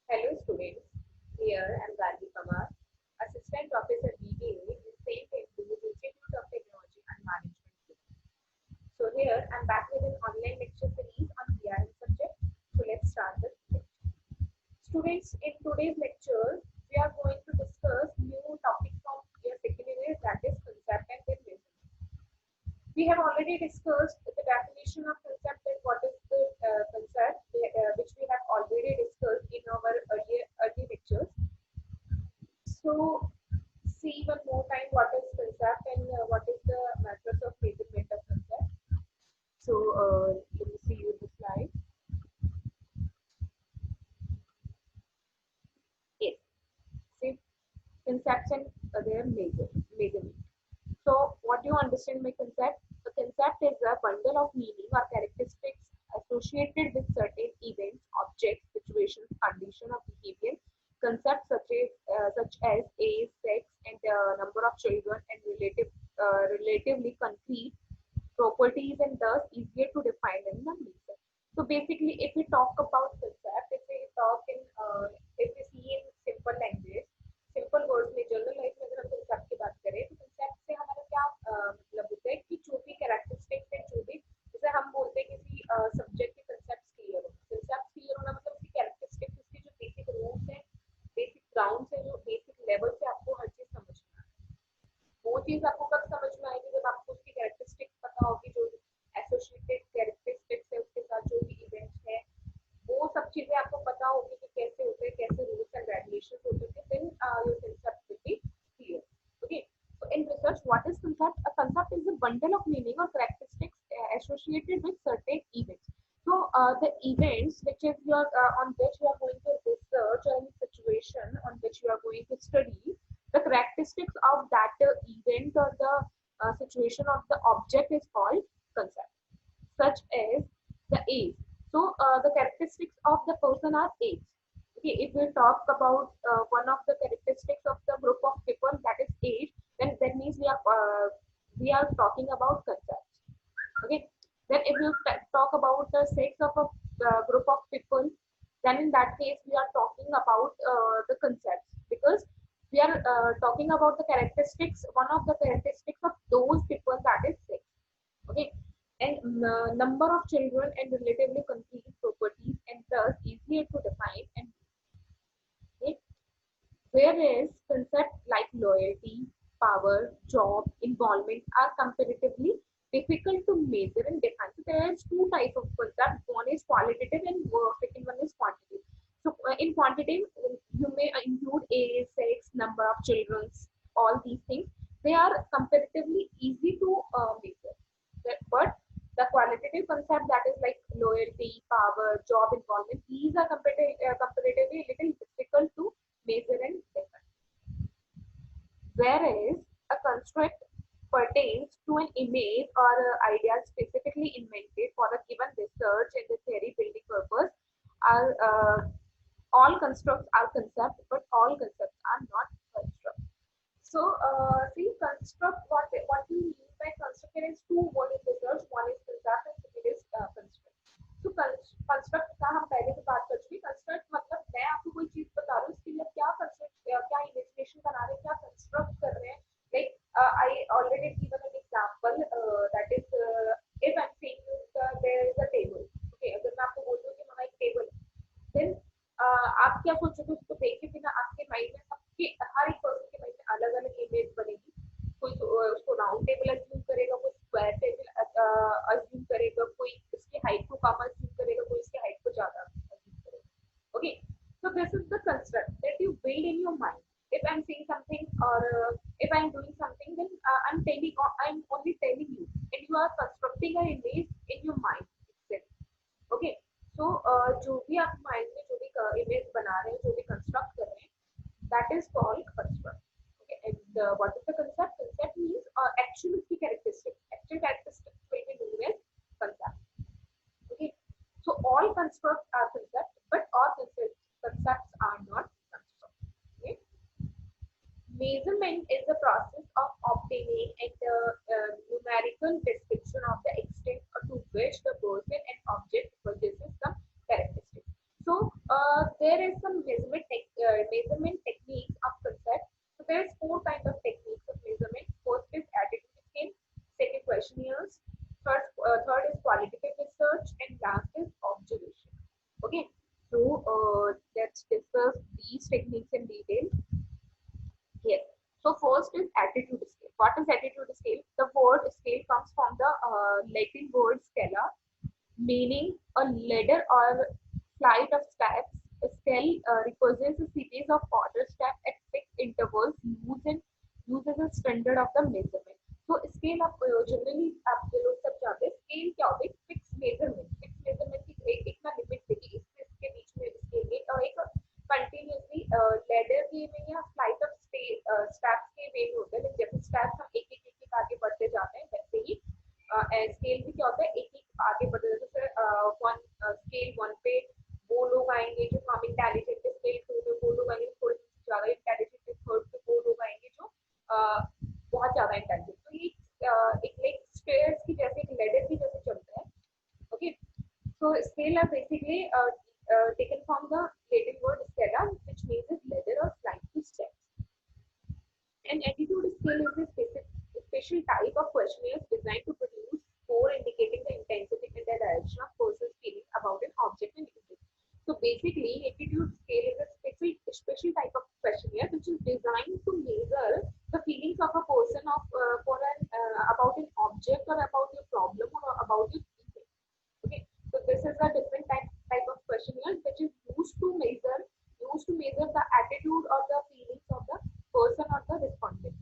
Hello students, here I am Gandhi Kamar, Assistant Professor BBA in Saitm, Institute of Technology and Management. So here I am back with an online lecture series on PRM subject. So let's start the lecture. Students, in today's lecture, we are going to discuss new topic from year second year, that is concept and their measurement. We have already discussed the definition of concept and what is the concept, which we have already discussed in our early lectures. So, see one more time what is concept and what is the methods of measurement of concept. So, let me see you the slide. Yes, see concepts and their measurement. So, what do you understand by concept? A concept is a bundle of meaning or characteristics associated with certain events, objects, situations, condition of behavior. Concepts such as age, sex, and number of children, and relatively concrete properties, and thus easier to define and measure. So basically, if we talk about concept, if we see in simple language, simple words में general life में अगर हम concept की बात करें तो concept से हमारा क्या मतलब होता है कि जो भी कैरेक्टरिस्टिक्स है जो भी जैसे हम बोलते हैं किसी सब्जेक्ट के कंसेप्ट क्लियर होना कंसेप्ट क्लियर होना मतलब उसकी कैरेक्टरिस्टिक्स उसकी जो बेसिक रूल्स है बेसिक ग्राउंड्स है जो बेसिक लेवल से आपको हर चीज समझना है वो चीज आपको कब समझ में आएगी जब आपको उसकी कैरेक्टरिस्टिक्स पता होगी जो एसोसिएटेड कैरेक्टरिस्टिक्स है उसके साथ जो भी इवेंट्स है वो सब चीजें आपको पता होगी कि कैसे होते हैं कैसे रूल्स एंड रेगुलेशंस होते हैं then your concept will be clear. Okay, so in research what is concept? A concept is a bundle of meaning or characteristics associated with certain events. So the events which is your on which you are going to research, or any situation on which you are going to study, the characteristics of that event or the situation of the object is called concept. Such as the age. So the characteristics of the person are age. Okay, if we talk about one of the characteristics of the group of people, that is age, then that means we are talking about concepts. Okay, then if you talk about the sex of a group of people, then in that case we are talking about the concepts, because we are talking about the characteristics, one of the characteristics of those people, that is sex. Okay, and number of children and relatively concrete properties, and thus easier to define and okay. Whereas concepts like loyalty, power, job, involvement are comparatively difficult to measure and define. So there's two types of concepts. One is qualitative and second one is quantitative. So in quantitative, you may include age, sex, number of children, all these things. They are comparatively easy to measure. But the qualitative concept, that is like loyalty, power, job involvement, these are comparatively little difficult to measure and define. Whereas a construct pertains to an image or idea specifically invented for a given research and the theory building purpose, are all constructs are concepts, but all concepts are not constructs. So, see, construct, what you mean by construct is two. One is research, one is concept, and second is construct. So, construct का हम पहले भी बात कर चुके. Construct मतलब मैं आपको कोई चीज बता रहा हूँ, उसके लिए क्या construct, क्या imagination बना रहे हैं, क्या construct कर रहे हैं. Like I already given an example, that is if I'm saying there is a table. Okay, अगर मैं आपको बोल दूँ कि वहाँ एक table है, then आप क्या सोचोगे उसको देखे बिना आपके माइंड में सबके हर एक पर्सन के माइंड में अलग अलग इमेज बनेगी. कोई उसको राउंड टेबल अज्यूम करेगा, कोई स्क्वायर टेबल अज्यूम करेगा, कोई इसकी हाइट को कम अज्यूम करेगा, कोई इसकी हाइट को ज्यादा अज्यूम करेगा. Okay, so this is the construct that you build in your mind. If I'm saying something, or if I'm doing something, then I'm only telling you, and you are constructing an image in your mind itself. Okay, so जो भी आप mind में जो भी image बना रहे हैं, जो भी कंस्ट्रक्ट कर रहे हैं, that is called construct. Okay, and what is the concept? Concept means actual characteristics. Actual characteristics will be known as concept. Okay, so all constructs are concept, but all concepts are not construct. Okay, measurement is the process of obtaining numerical description of the extent to which the person and object possesses some characteristics. So there is some measurement techniques of concept. So there's four kinds of techniques of measurement. First is attitude scale, second questionnaires, third is qualitative research, and last is observation. Okay, so let's discuss these techniques in detail. Yes. So first is attitude scale. What is attitude scale? The word scale comes from the Latin word scala, meaning a ladder or flight of steps. A scale represents a series of order steps at fixed intervals used as a standard of the measurement. So scale आप generally आप ये लोग सब जानते हैं scale क्या होता है fixed measurement की एक ना लिमिट देगी इसके बीच में scale में और एक continuously ladder के में या flight of steps के वे में होता है लेकिन जैसे steps हम एक आगे बढ़ते जाते हैं वैसे ही स्केल भी क्या होता है एक एक आगे बढ़ते जाते हैं वन स्केल वन पे वो लोग आएंगे जो हम इंटेलिजेंट है स्केल टू में वो लोग आएंगे थोड़े ज्यादा इंटेलिजेंट है थर्ड पे वो लोग आएंगे जो बहुत ज्यादा इंटेलिजेंट तो ये एक लाइक स्टेयर्स की जैसे एक लेडर की जैसे चलता है okay so scale are basically taken from the Latin word scala which means is ladder or flight to steps. An attitude scale is a special type of questionnaire designed to produce score indicating the intensity and the direction of person's feeling about an object and interest. So basically, attitude scale is a special type of questionnaire which is designed to measure the feelings of a person about an object or about your problem or about your feeling. Okay, so this is a different type of questionnaire which is used to measure the attitude or the feelings of the person or the respondent.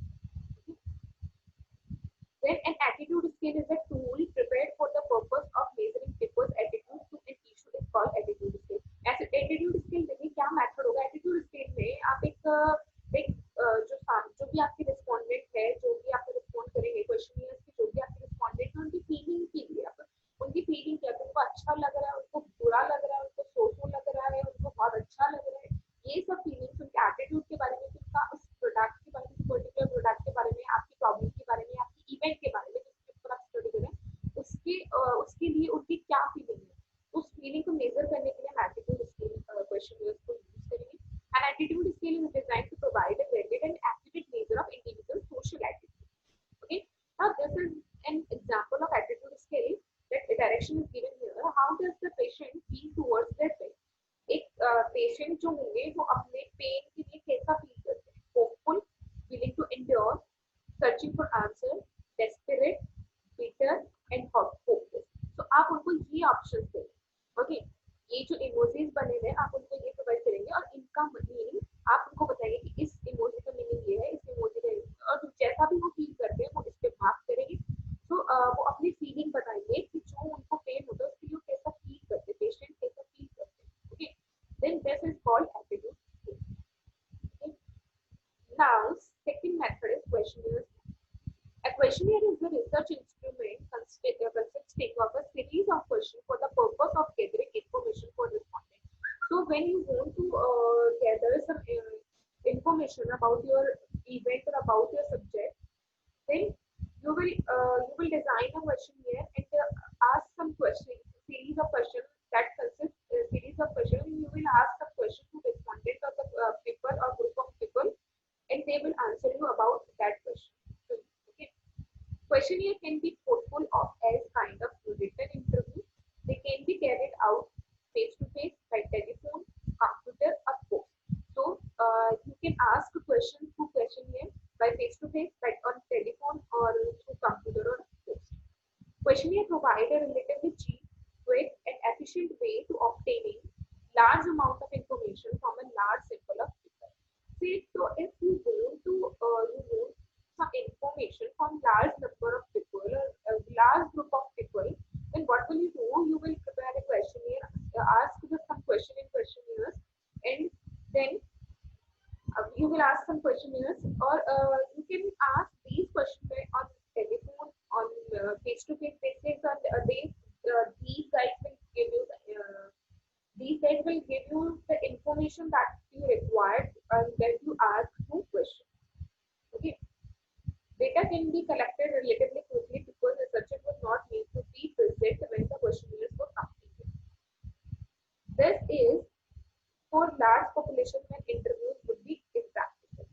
Then an attitude scale is a tool prepared for the purpose of measuring people's attitude to an issue is called attitude scale. ऐसे attitude scale देखिए क्या method होगा attitude scale में आप एक जो भी आपके रिस्पोंडेंट है जो भी आपको रिस्पॉन्ड करेंगे क्वेश्चनियर्स के जो भी आपके रिस्पोंडेंट है उनकी फीलिंग के लिए आप उनकी फीलिंग क्या है उनको अच्छा लग रहा है उनको बुरा लग रहा है उनको सोचो लग रहा है उनको बहुत अच्छा लग रहा है ये सब फीलिंग्स उनके एटीट्यूड के बारे में उनका उस प्रोडक्ट के बारे में पर्टिकुलर प्रोडक्ट के बारे में आपकी प्रॉब्लम के बारे में आपकी इवेंट के बारे में जिसके ऊपर आप स्टडी करें उसके लिए उनकी क्या फीलिंग है उस फीलिंग को मेजर करने के लिए हम एटीट्यूड स्केल क्वेश्चनियर्स को यूज करेंगे and attitude scale is designed to provide a valid and accurate measure of individual social attitude okay now this is an example of attitude scale that direction is given here how does the patient feel towards their pain एक patient जो होंगे वो अपने pen के लिए कैसा feel करते हैं hopeful willing to endure searching for answer desperate bitter and hopeless तो आप उनको ये ऑप्शंस दें ओके ये जो इमोजीज बने हुए आप उनको ये प्रोवाइड करेंगे और इनका मीनिंग आप उनको बताएंगे कि इस इमोजी का मीनिंग ये है इस इमोजी का और जैसा भी वो फील करते हैं वो इस पे मार्क करेंगे तो वो अपनी फीलिंग बताएंगे कि जो उनको पेन होता है उसके लिए कैसा फील करते हैं पेशेंट कैसा फील करते हैं okay then this is called attitude scale. Okay. Now second method is questionnaire. A questionnaire is a research instrument consisting of a series of questions for the purpose of gathering information for respondents. So when you want to gather some information about your event or about your subject, then you will design a questionnaire and ask some questions, series of questions that consist a series of questions. You will ask the question to respondent or the people or group of people, and they will answer you about that question. Okay. Questionnaire can be thoughtful of as kind of written interview. They can be carried out face to face by telephone, computer, or post. So you can ask a question through questionnaire by face to face, like on telephone or through computer or post. Questionnaire provide a relatively cheap, quick, and efficient way to obtaining large amount of information from a large sample of people. See, so if you want some information from large number of people or a large group of people, then what will you do? You will prepare a questionnaire, ask some questionnaires, and then you will ask some questionnaires or you can ask these questionnaires on telephone on face-to-face basis and these guys will give you the information that you require and that you ask through questions. Okay, data can be collected relatively quickly because the researcher will not need to be present when the questionnaires were completed. This is for large population when interviews would be impractical.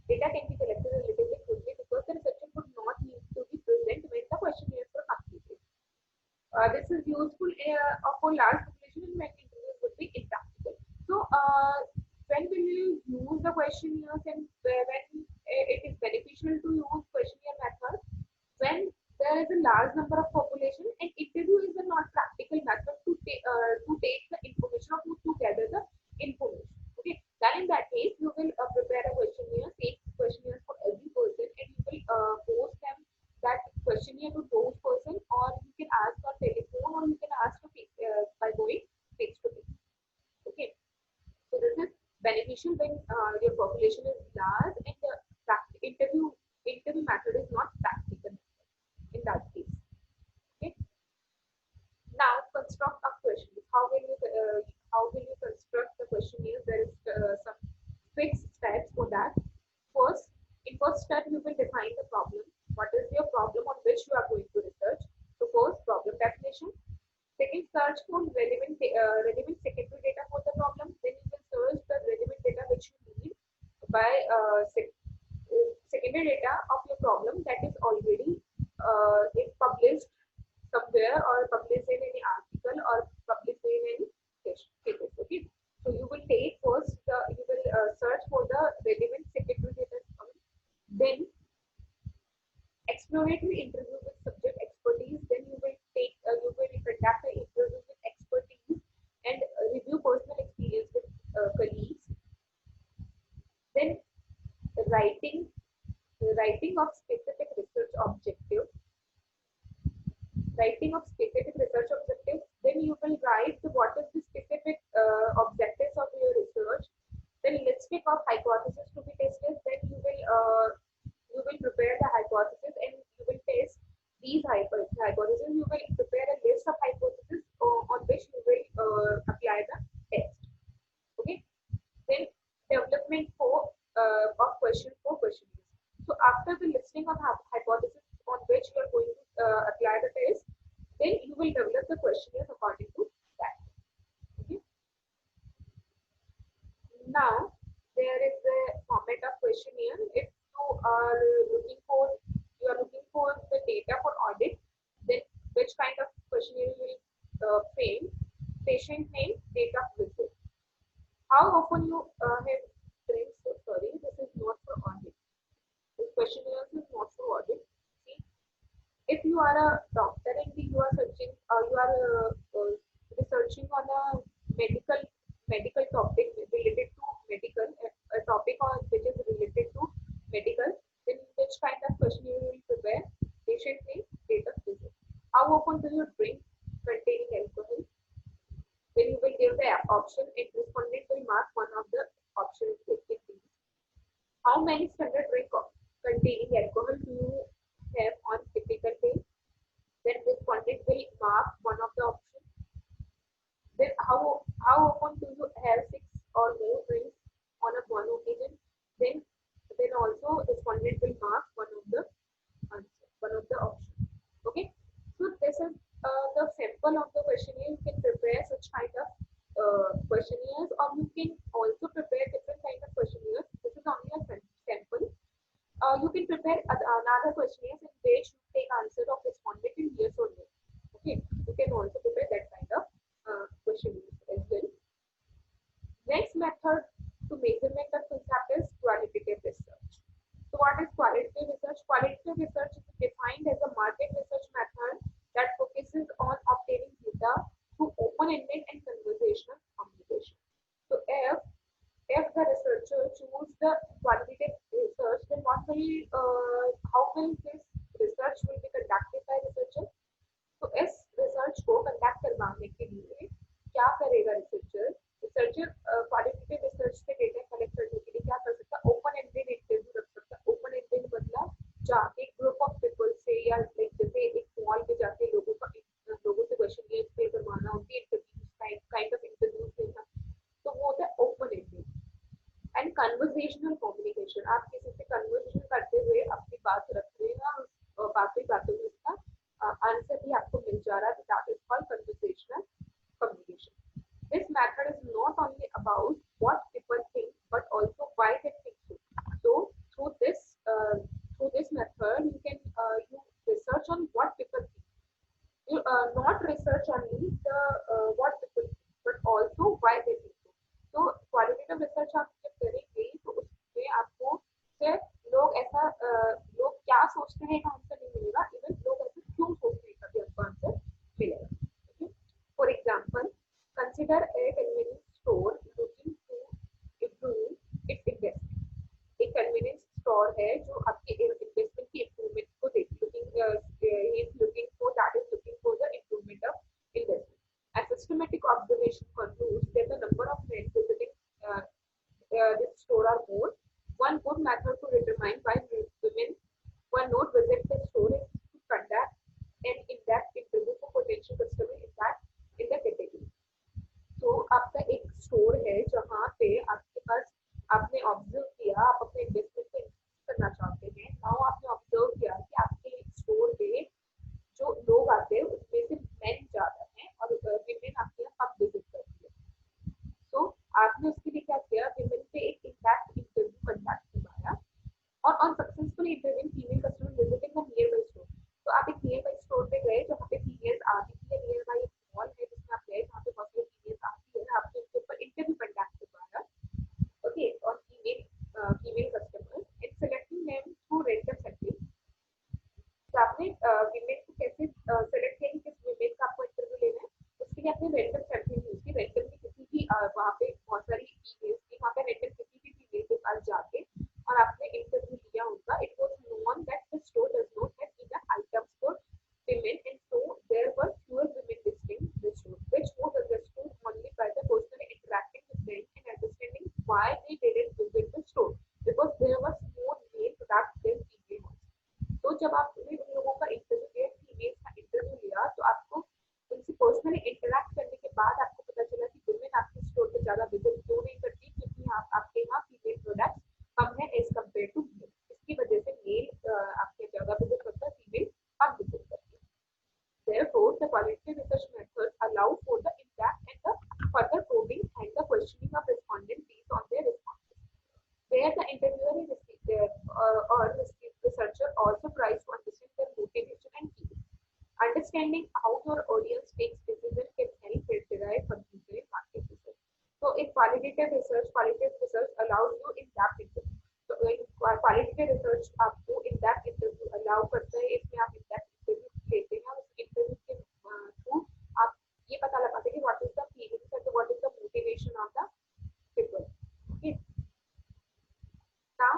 Data can be collected relatively quickly because the researcher would not need to be present when the questionnaires were completed. This is useful for large population and when interviews would be impractical. So, when will you use the questionnaires and when it is beneficial to use questionnaire method? When there is a large number of population and interview is a not practical method to take the information or to gather the information. Okay, then in that case you will prepare a questionnaire, take questionnaires for every person, and you will post them that questionnaire to those person, or you can ask on telephone, or you can ask by going face to face. Okay, so this is beneficial when your population is large and the interview method is not practical in that case. Okay. Now construct a question. How will you construct the questionnaire? There is some fixed steps for that. First step you will define the problem. What is your problem on which you are going to research? So first, problem definition. Second, search for relevant secondary data for the problem. Then you will search the relevant data which you need by secondary data of your problem that is already published somewhere or published in any article or published in any papers. Okay, so you will take first you will search for the relevant secondary data. Then exploratory interview with subject expertise. Then you will conduct an interview with expertise and review personal experience with colleagues. Then writing of specific research objective. Then you will write what is the specific objectives of your research. Then listing of hypothesis to be tested. Then you will prepare the hypothesis and you will test these hypotheses. You will prepare a list of hypotheses on which you will apply the test. Okay. Then development of questions for questionnaires. So after the listing of hypotheses on which you are going to apply the test, then you will develop the questionnaires according to that. Okay. Now there is a format of questionnaire. If you are looking for the data for audit, then which kind of questionnaire you will frame? Patient name, date of visit. How often you have framed? So sorry, this is not for audit. This questionnaire is not for audit. See, if you are a doctor and you are researching on a medical topic related to medical, a topic on which is related to medical, then which kind of questionnaire you will prepare? Patient name, date of visit. How often do you drink containing alcohol? Then you will give the option and respondent will mark one of the options in these. How many standard drink containing alcohol do you have on typical day? Then respondent will mark one of the options. Then how often do you have 6 or more drinks on one occasion? Then also respondent will mark one of the options. Okay, so this is the sample of the questionnaire. You can prepare such kind of questionnaires, or you can also prepare different kind of questionnaires. This is only a sample. You can prepare another questionnaires in which you take answer of respondent in yes or no. Okay, you can also prepare that kind of questionnaires as well. Next method to measurement of concept is qualitative research. So what is qualitative research? Qualitative research is defined as a market research method that focuses on obtaining data through open-ended and conversational communication. So if the researcher choose the qualitative research, then how will this research will be conducted by researcher? तो इस research को conduct करवाने के लिए क्या करेगा researcher qualitative research से data collect करने के लिए क्या कर सकता है? ओपन एंडेड इंटरव्यू रख सकता है. ओपन एंडेड मतलब जाके ग्रुप ऑफ पीपल से या जैसे एक मॉल पे जाके लोगों से क्वेश्चन पे करवाना, उनकी इंटरव्यू काइंड ऑफ इंटरव्यू लेना, तो वो होता है open ended. And conversational communication, आप किसी से कन्वर्सेशन करते हुए अपनी बात रख रहे हैं और बातों में उसका आंसर भी आपको मिल जा रहा है. That is called conversational communication. This method is not only about what है जो आपके इन्वेस्टमेंट की इम्प्रूवमेंट को looking for that is looking for the improvement of investment. A systematic observation concludes that the number of men visiting this store are more. One good method to determine why women will not visit the store is to conduct an in-depth interview for potential customer in the category. तो आपका एक store है जहाँ पे आपके पास आपने observe किया आप अपने इन्वेस्टमेंट को करना चाहते हैं नाउ आपने ऑब्जर्व किया कि आपके स्टोर पे जो लोग आते हैं उसमें से मेन ज्यादा हैं और विमेन आपके यहाँ कम विजिट करती है तो आपने उसके लिए क्या किया विमेन पे एक इंपैक्ट इंटरव्यू कंडक्ट करवाया और on successful interview female customer visiting the near by store तो आप एक नियर बाई स्टोर पे गए जहाँ पे फीमेल्स आती थी नियर बाई मॉल है जिसमें आप गए जहाँ पे बहुत सारी फीमेल्स आती है आपने उसके ऊपर इंटरव्यू कंडक्ट करवाया ओके और फीमेल कस्टमर्स इन selecting them through random sampling तो आपने विमेन को कैसे सेलेक्ट किया कि किस विमेन का आपको इंटरव्यू लेना है उसके लिए आपने रैंडम सैंपलिंग यूज की रैंडमली किसी भी वहाँ पे बहुत सारी फीमेल्स थी वहाँ पे रैंडम किसी भी फीमेल के पास जाके और आपने इंटरव्यू लिया उनका it was known that the store does not have enough items for women and so there were fewer women visiting the store which was understood only by the person interacting with them and understanding why they didn't visit the store because there was more male products than female ones. तो जब आपने उन लोगों का interview लिया female का interview लिया तो आपको उनसे पर्सनली इंटरेक्ट करने के बाद आपको पता चला कि वुमेन आपके स्टोर पे ज्यादा विजिट क्यों नहीं करती क्योंकि आपके यहाँ फीमेल प्रोडक्ट्स कम है एज कम्पेयर टू मेल इसकी वजह से मेल आपके ज्यादा विजिट करता है फीमेल कम विजिट करती है Therefore, the qualitative research methods allow for the impact and the further probing and the questioning of respondents based on their responses. Where the interviewer or researcher also tries to understand their motivation and feelings. Understanding how your audience takes decisions can help it derive conclusion in market research. So, if qualitative research allows you in-depth interview. So, qualitative research आपको in-depth interview allow करता है इसमें आप in-depth interview लेते हैं और उस interview के थ्रू आप ये पता लगाते हैं कि what is the feelings and what is the motivation of the people. Okay. Now,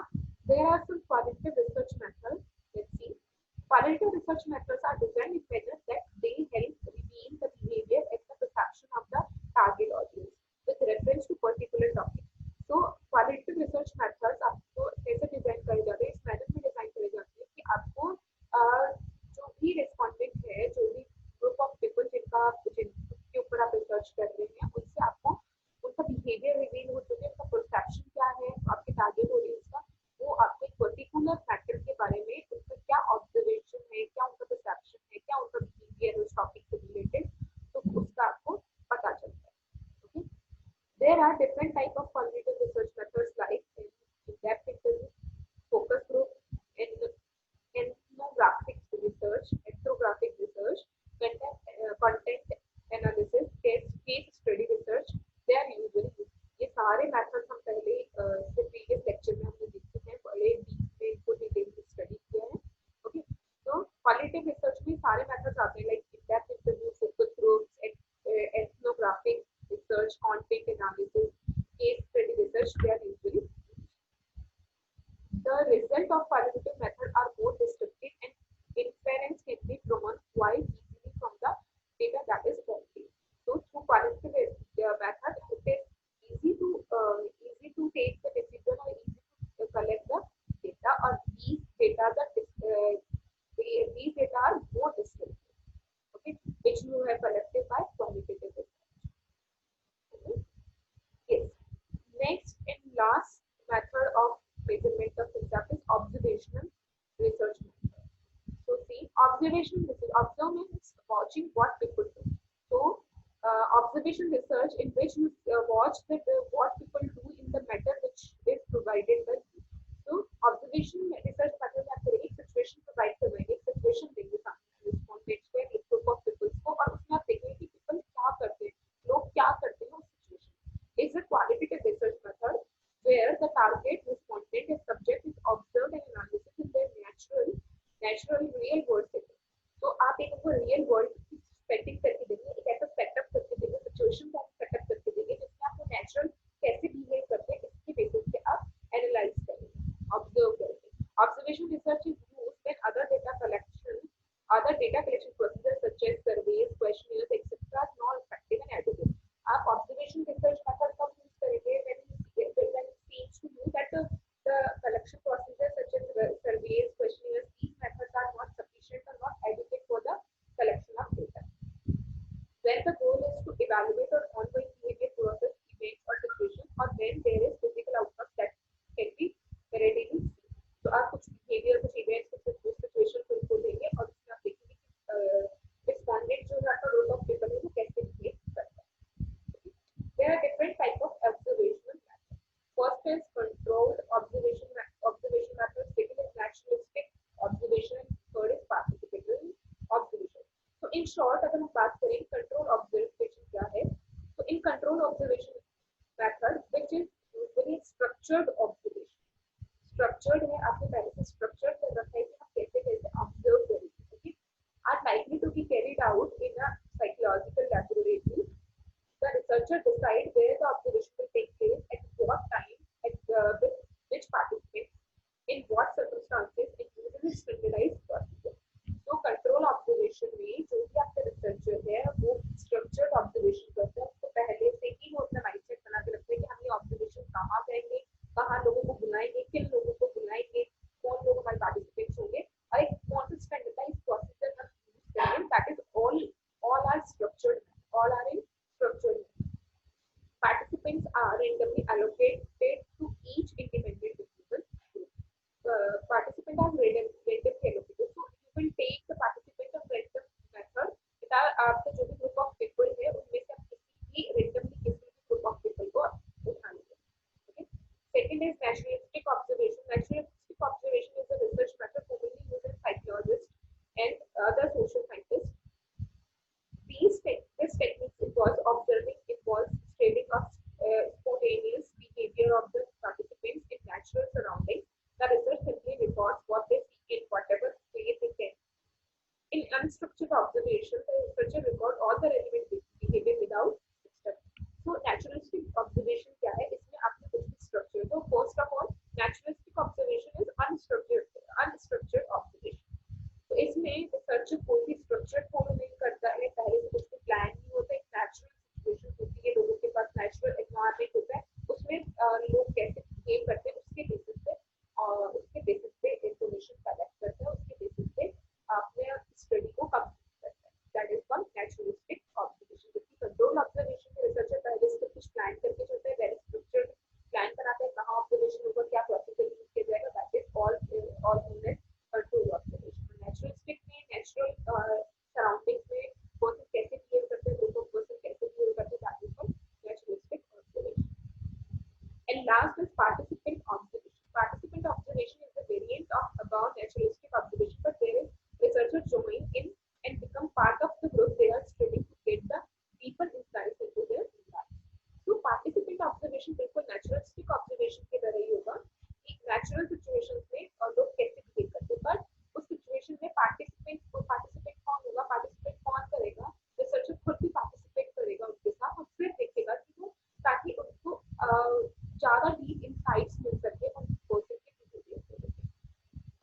there are some qualitative research methods. Let's see. Qualitative research methods are designed in manner that they help reveal the behavior and the perception of the target audience with reference to particular topic. So, qualitative research methods आपको कैसे design करे जाते हैं इस manner में design करे जाते हैं कि आपको जो भी रेस्पॉन्डेंट है जो भी ग्रुप ऑफ पीपल जिनके ऊपर आप रिसर्च कर रहे हैं उनसे आपको उनका बिहेवियर रिवील हो चुके उनका परसेप्शन क्या है आपके टारगेट ऑडियंस का वो आपको एक पर्टिकुलर मैटर के बारे में उनका क्या ऑब्जर्वेशन है क्या उनका परसेप्शन है क्या उनका बिहेवियर उस टॉपिक से रिलेटेड तो उसका आपको पता चलता है okay There are different types of qualitative research methods like in-depth interview, focus group, ethnographic research, content analysis, case study research. They are usually used. ये सारे methods हम पहले previous lecture में हमने देखे हैं बड़े deep में इनको डिटेल में स्टडी किया है ओके तो qualitative research में सारे methods आते हैं like in-depth interview, focus groups, ethnographic research, content analysis, case study research, they are usually used. The result of qualitative method are more descriptive and inference can be drawn quite easily from the data that is collected. So through qualitative method, it is easy to take the decision or easy to collect the data or these data are more descriptive, okay, which you have collected by qualitative research. Yes. Next and last method of measurement of concept is observational research method. So see, observational research. Observe means watching what people do. So observation research in which you watch that what people do in the matter which is provided by you. So observation research method में आपको एक situation provide करवाएंगे, एक situation देंगे सामने respondents को एक group of people को और उसमें आप देखेंगे कि people क्या करते हैं, लोग क्या करते हैं उस situation. It's a qualitative research method where the target respondent is subject is observed and analysis in their natural real world setting. तो आप एक उनको real world setting करके देंगे, एक ऐसा setup करके देंगे, situation का setup करके देंगे जिसमें आपको natural कैसे behave करते हैं इसके basis पे आप analyze करेंगे, observe करेंगे. which is usually structured observation. Structured है आपने पहले से structured कर रखा है कि आप कैसे कैसे observe करेंगे. Okay, are likely to be carried out in a psychological laboratory. The researcher decide where the observation will take place, at what time, with which participants, in what circumstances, and using a standardized procedure. तो control observation में जो भी आपका researcher है वो structured observation करता है. तो पहले से ही वो अपना माइंडसेट बना के रखते हैं कि हम ये ऑब्जर्वेशन कहाँ करेंगे, कहाँ लोगों को बुलाएंगे, किन लोगों को बुलाएंगे, कौन लोग हमारे पार्टिसिपेंट्स होंगे और एक कौन सा स्टैंडर्डाइज्ड प्रोसीजर हम यूज करेंगे. That is all are structured, all are in structured. Participants are randomly allocated to each independent group. Participants are randomly allocated. So you will take the participant of random method. आपके जो भी group of people है उनमें से आप किसी भी randomly किसी भी group of people को उठा लीजिए. Okay. Second is naturalistic observation. Naturalistic observation is a research method commonly used in psychologists and other social scientists. This technique involves studying of spontaneous behavior of the participants in natural surroundings. The research simply records what they see in whatever way they can. In unstructured observation, the researcher records all the relevant behavior without system. So naturalistic observation क्या है? इसमें आपने कुछ भी structure. So first of all, naturalistic observation is unstructured observation. तो इसमें researcher कोई भी स्ट्रक्चर्ड फॉलो नहीं करता है, पहले से कुछ भी प्लान नहीं होता है. नेचुरल सिचुएशन होती है, लोगों के पास नेचुरल एनवायरनमेंट होता है, उसमें लोग कैसे बिहेव करते हैं उसके बेसिस पे इंफॉर्मेशन कलेक्ट करता है, उसके बेसिस पे अपने स्टडी को कंप्लीट करता है. That is called naturalistic observation. जबकि कंट्रोल ऑब्जर्वेशन में रिसर्चर पहले से कुछ प्लान करके चलता है, वेरी स्ट्रक्चर्ड प्लान बनाता है कहाँ ऑब्जर्वेशन होगा, क्या प्रोसीजर यूज किया जाएगा. That is all known as control observation. Naturalistic में नेचुरल सराउंडिंग्स में पर्सन कैसे बिहेव करते हैं, ग्रुप ऑफ पर्सन कैसे बिहेव करते हैं, that is called naturalistic observation. And last is participant observation. Participant observation is a variant of above naturalistic observation, but there is researchers join in and become part of the group they are studying to get the deeper insights into their lives. So participant observation बिल्कुल naturalistic observation की तरह ही होगा. एक natural situations में लोग कैसे behave करते हैं, पर उस situation में participant कौन होगा, participate कौन करेगा, researcher खुद भी participate करेगा उनके साथ और फिर देखेगा कि वो ताकि उनको ज़्यादा डीप इंसाइट्स मिल सके उन पर्सन के बिहेवियर को लेकर.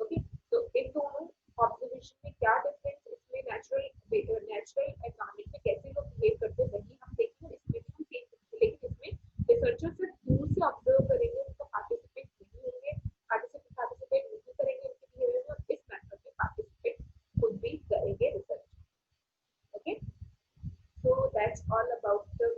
ओके, तो इन दोनों ऑब्जर्वेशन में क्या डिफरेंस, इसमें नेचुरल एनवायरनमेंट में कैसे लोग बिहेव करते हैं वही हम देखेंगे, इसमें भी हम देखेंगे. लेकिन इसमें रिसर्चर सिर्फ दूर से ऑब्जर्व करेंगे, उनको पार्टिसिपेट नहीं होंगे, पार्टिसिपेट नहीं करेंगे उनके बिहेवियर में. इस मेथड में पार्टिसिपेट खुद भी करेंगे research. Okay, so that's all about the